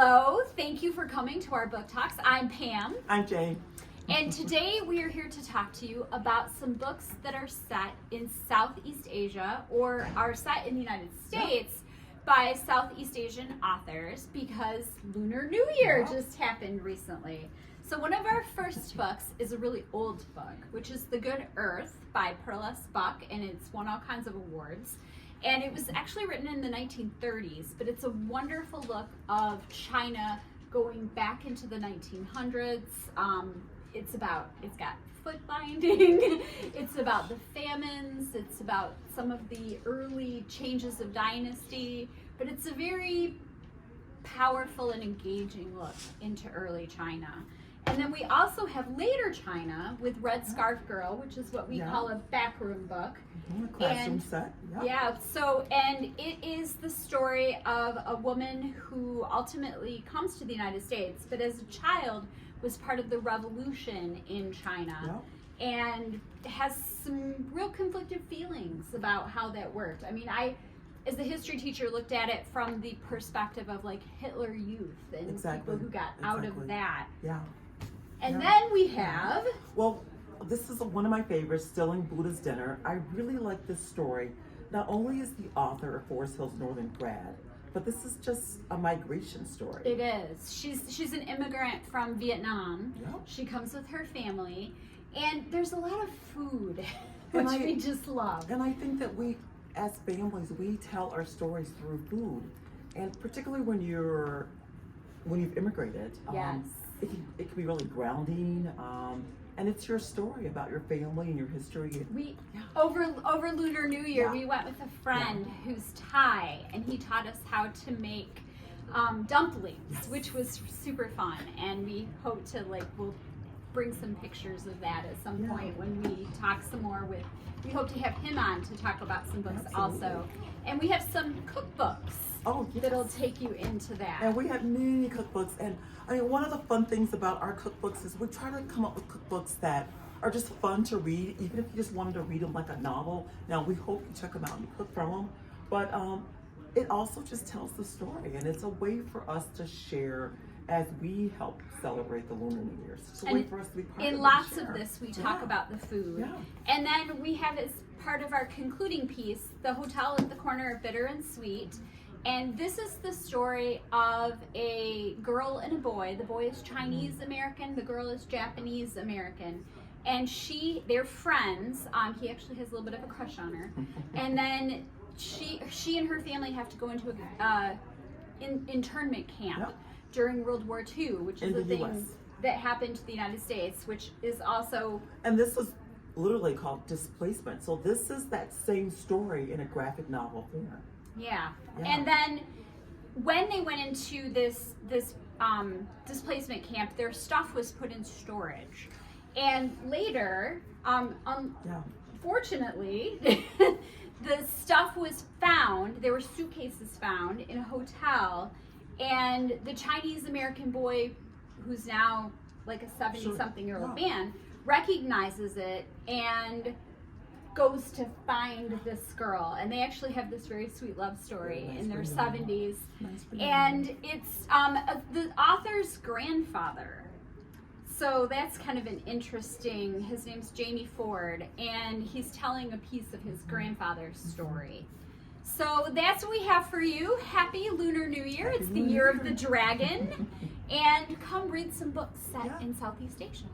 Hello, thank you for coming to our book talks. I'm Pam. I'm Jane. And today we are here to talk to you about some books that are set in Southeast Asia or are set in the United States by Southeast Asian authors because Lunar New Year just happened recently. So one of our first books is a really old book, which is The Good Earth by Pearl S. Buck, and it's won all kinds of awards. And it was actually written in the 1930s, but it's a wonderful look of China going back into the 1900s. It's got foot binding, it's about the famines, it's about some of the early changes of dynasty, but it's a very powerful and engaging look into early China. And then we also have later China with Red Scarf Girl, which is what we call a backroom book. Classroom set. And it is the story of a woman who ultimately comes to the United States, but as a child was part of the revolution in China and has some real conflicted feelings about how that worked. I mean, I, as a history teacher, looked at it from the perspective of like Hitler Youth and people who got out of that. And then we have... Well, this is one of my favorites, Stealing Buddha's Dinner. I really like this story. Not only is the author a Forest Hills Northern grad, but this is just a migration story. It is. She's an immigrant from Vietnam. Yep. She comes with her family, and there's a lot of food, which we just love. And I think that we, as families, we tell our stories through food, and particularly when you've immigrated. It can be really grounding, and it's your story about your family and your history. Over Lunar New Year, we went with a friend who's Thai, and he taught us how to make dumplings, which was super fun. And we hope to we'll bring some pictures of that at some point when we talk some more with. We hope to have him on to talk about some books also, and we have some cookbooks. That'll take you into that. And we have many cookbooks, and I mean, one of the fun things about our cookbooks is we try to come up with cookbooks that are just fun to read, even if you just wanted to read them like a novel. Now, we hope you check them out and cook from them, but it also just tells the story, and it's a way for us to share as we help celebrate the Lunar New Year. It's a way for us to be part of it. In lots of this, we talk about the food. And then we have, as part of our concluding piece, The Hotel at the Corner of Bitter and Sweet. And this is the story of a girl and a boy. The boy is Chinese American, the girl is Japanese American. And they're friends. He actually has a little bit of a crush on her. And then she and her family have to go into a internment camp during World War II, which is a thing that happened to the United States, which is also... And this is literally called displacement. So this is that same story in a graphic novel form. And then when they went into this displacement camp, their stuff was put in storage. And later, fortunately, the stuff was found, there were suitcases found in a hotel, and the Chinese American boy, who's now like a 70-something-year-old man, recognizes it and goes to find this girl, and they actually have this very sweet love story in their 70s. And it's the author's grandfather. So that's kind of an interesting, his name's Jamie Ford, and he's telling a piece of his grandfather's story. So that's what we have for you. Happy Lunar New Year. It's the year of the dragon. And come read some books set in Southeast Asia.